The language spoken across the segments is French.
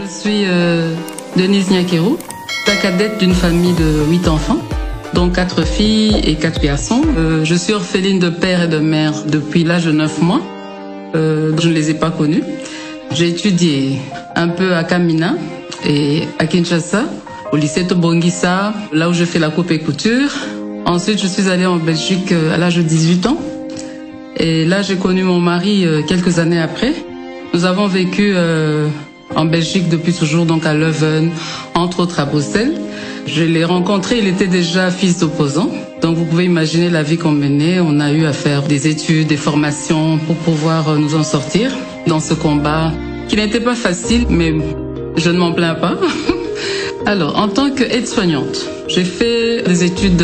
Je suis Denise Nyakero, la cadette d'une famille de 8 enfants, dont 4 filles et 4 garçons. Je suis orpheline de père et de mère depuis l'âge de 9 mois. Je ne les ai pas connus. J'ai étudié un peu à Kamina et à Kinshasa, au lycée Tobongisa, là où je fais la coupe et couture. Ensuite, je suis allée en Belgique à l'âge de 18 ans. Et là, j'ai connu mon mari quelques années après. Nous avons vécu en Belgique depuis toujours, donc à Leuven, entre autres à Bruxelles. Je l'ai rencontré, il était déjà fils d'opposant. Donc vous pouvez imaginer la vie qu'on menait. On a eu à faire des études, des formations pour pouvoir nous en sortir dans ce combat qui n'était pas facile, mais je ne m'en plains pas. Alors, en tant qu'aide-soignante, j'ai fait des études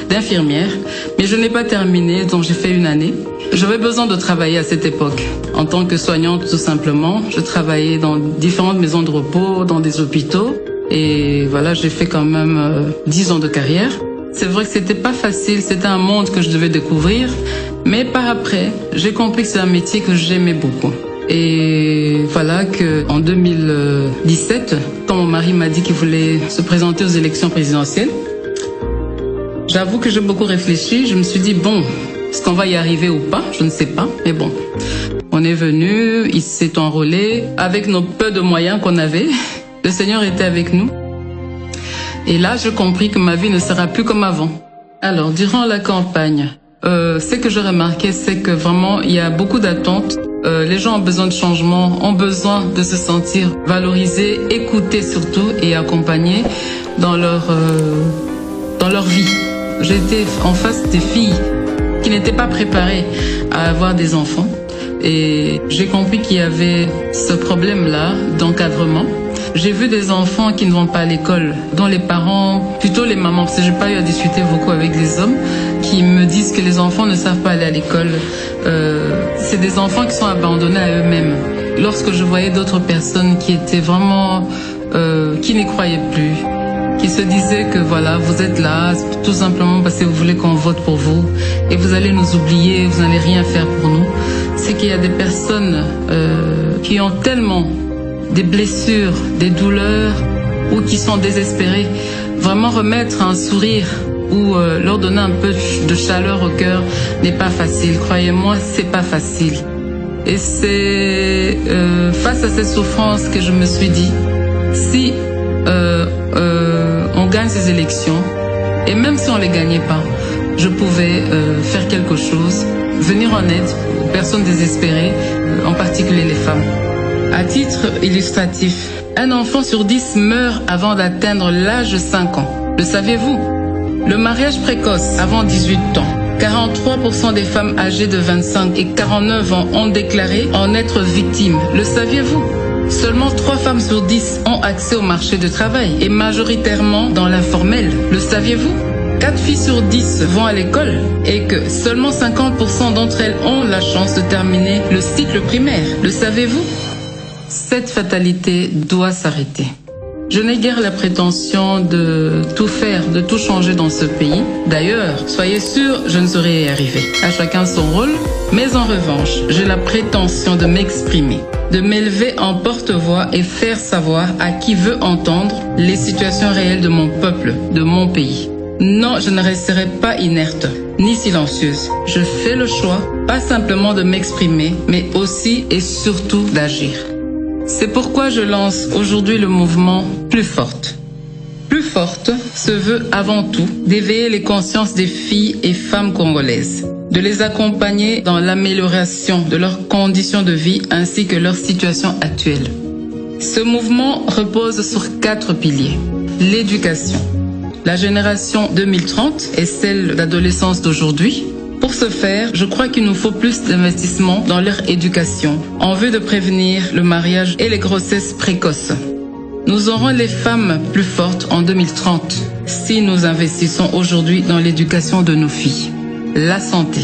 d'infirmière, mais je n'ai pas terminé, donc j'ai fait une année. J'avais besoin de travailler à cette époque. En tant que soignante, tout simplement, je travaillais dans différentes maisons de repos, dans des hôpitaux. Et voilà, j'ai fait quand même 10 ans de carrière. C'est vrai que c'était pas facile, c'était un monde que je devais découvrir. Mais par après, j'ai compris que c'est un métier que j'aimais beaucoup. Et voilà que en 2017, quand mon mari m'a dit qu'il voulait se présenter aux élections présidentielles, j'avoue que j'ai beaucoup réfléchi. Je me suis dit, bon, est-ce qu'on va y arriver ou pas? Je ne sais pas, mais bon. On est venu, il s'est enrôlé avec nos peu de moyens qu'on avait. Le Seigneur était avec nous. Et là, j'ai compris que ma vie ne sera plus comme avant. Alors, durant la campagne, ce que j'ai remarqué, c'est que vraiment, il y a beaucoup d'attentes. Les gens ont besoin de changement, ont besoin de se sentir valorisés, écoutés surtout et accompagnés dans leur vie. J'étais en face des filles qui n'étaient pas préparées à avoir des enfants et j'ai compris qu'il y avait ce problème-là d'encadrement. J'ai vu des enfants qui ne vont pas à l'école, dont les parents, plutôt les mamans, parce que j'ai pas eu à discuter beaucoup avec des hommes, qui me disent que les enfants ne savent pas aller à l'école. C'est des enfants qui sont abandonnés à eux-mêmes. Lorsque je voyais d'autres personnes qui étaient vraiment, qui n'y croyaient plus, qui se disaient que voilà, vous êtes là, tout simplement parce que vous voulez qu'on vote pour vous, et vous allez nous oublier, vous n'allez rien faire pour nous. C'est qu'il y a des personnes qui ont tellement des blessures, des douleurs, ou qui sont désespérés. Vraiment remettre un sourire ou leur donner un peu de chaleur au cœur n'est pas facile. Croyez-moi, c'est pas facile. Et c'est face à cette souffrance que je me suis dit, si on gagne ces élections, et même si on les gagnait pas, je pouvais faire quelque chose, venir en aide aux personnes désespérées, en particulier les femmes. À titre illustratif, un enfant sur 10 meurt avant d'atteindre l'âge de 5 ans. Le saviez-vous? Le mariage précoce avant 18 ans. 43% des femmes âgées de 25 et 49 ans ont déclaré en être victimes. Le saviez-vous? Seulement 3 femmes sur 10 ont accès au marché du travail et majoritairement dans l'informel. Le saviez-vous? 4 filles sur 10 vont à l'école et que seulement 50% d'entre elles ont la chance de terminer le cycle primaire. Le savez-vous? Cette fatalité doit s'arrêter. Je n'ai guère la prétention de tout faire, de tout changer dans ce pays. D'ailleurs, soyez sûrs, je ne saurais y arriver. À chacun son rôle. Mais en revanche, j'ai la prétention de m'exprimer, de m'élever en porte-voix et faire savoir à qui veut entendre les situations réelles de mon peuple, de mon pays. Non, je ne resterai pas inerte, ni silencieuse. Je fais le choix, pas simplement de m'exprimer, mais aussi et surtout d'agir. C'est pourquoi je lance aujourd'hui le mouvement Plus Forte. Plus Forte se veut avant tout d'éveiller les consciences des filles et femmes congolaises, de les accompagner dans l'amélioration de leurs conditions de vie ainsi que leur situation actuelle. Ce mouvement repose sur 4 piliers. L'éducation. La génération 2030 est celle d'adolescence d'aujourd'hui. Pour ce faire, je crois qu'il nous faut plus d'investissement dans leur éducation en vue de prévenir le mariage et les grossesses précoces. Nous aurons les femmes plus fortes en 2030 si nous investissons aujourd'hui dans l'éducation de nos filles. La santé.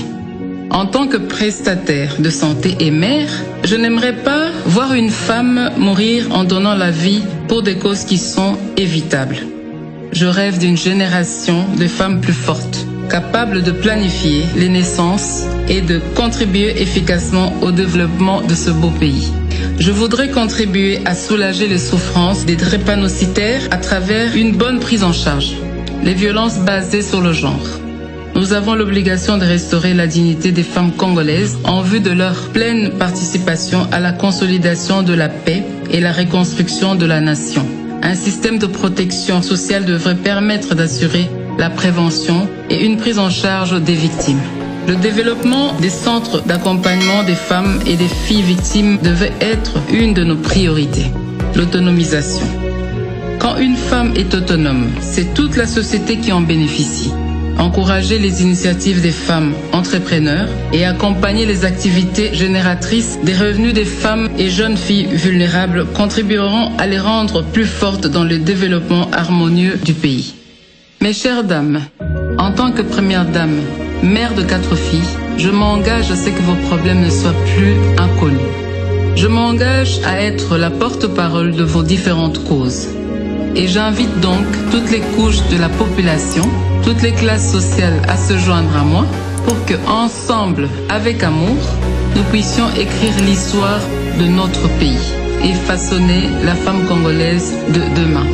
En tant que prestataire de santé et mère, je n'aimerais pas voir une femme mourir en donnant la vie pour des causes qui sont évitables. Je rêve d'une génération de femmes plus fortes, capables de planifier les naissances et de contribuer efficacement au développement de ce beau pays. Je voudrais contribuer à soulager les souffrances des drépanocytaires à travers une bonne prise en charge. Les violences basées sur le genre. Nous avons l'obligation de restaurer la dignité des femmes congolaises en vue de leur pleine participation à la consolidation de la paix et la reconstruction de la nation. Un système de protection sociale devrait permettre d'assurer la prévention et une prise en charge des victimes. Le développement des centres d'accompagnement des femmes et des filles victimes devait être une de nos priorités. L'autonomisation. Quand une femme est autonome, c'est toute la société qui en bénéficie. Encourager les initiatives des femmes entrepreneurs et accompagner les activités génératrices des revenus des femmes et jeunes filles vulnérables contribueront à les rendre plus fortes dans le développement harmonieux du pays. Mes chères dames, en tant que première dame, mère de 4 filles, je m'engage à ce que vos problèmes ne soient plus inconnus. Je m'engage à être la porte-parole de vos différentes causes. Et j'invite donc toutes les couches de la population, toutes les classes sociales à se joindre à moi pour que, ensemble, avec amour, nous puissions écrire l'histoire de notre pays et façonner la femme congolaise de demain.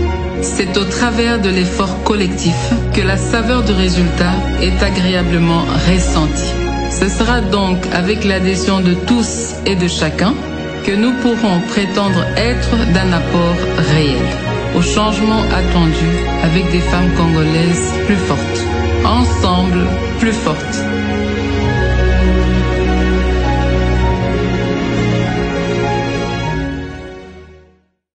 C'est au travers de l'effort collectif que la saveur du résultat est agréablement ressentie. Ce sera donc avec l'adhésion de tous et de chacun que nous pourrons prétendre être d'un apport réel au changement attendu avec des femmes congolaises plus fortes. Ensemble, plus fortes.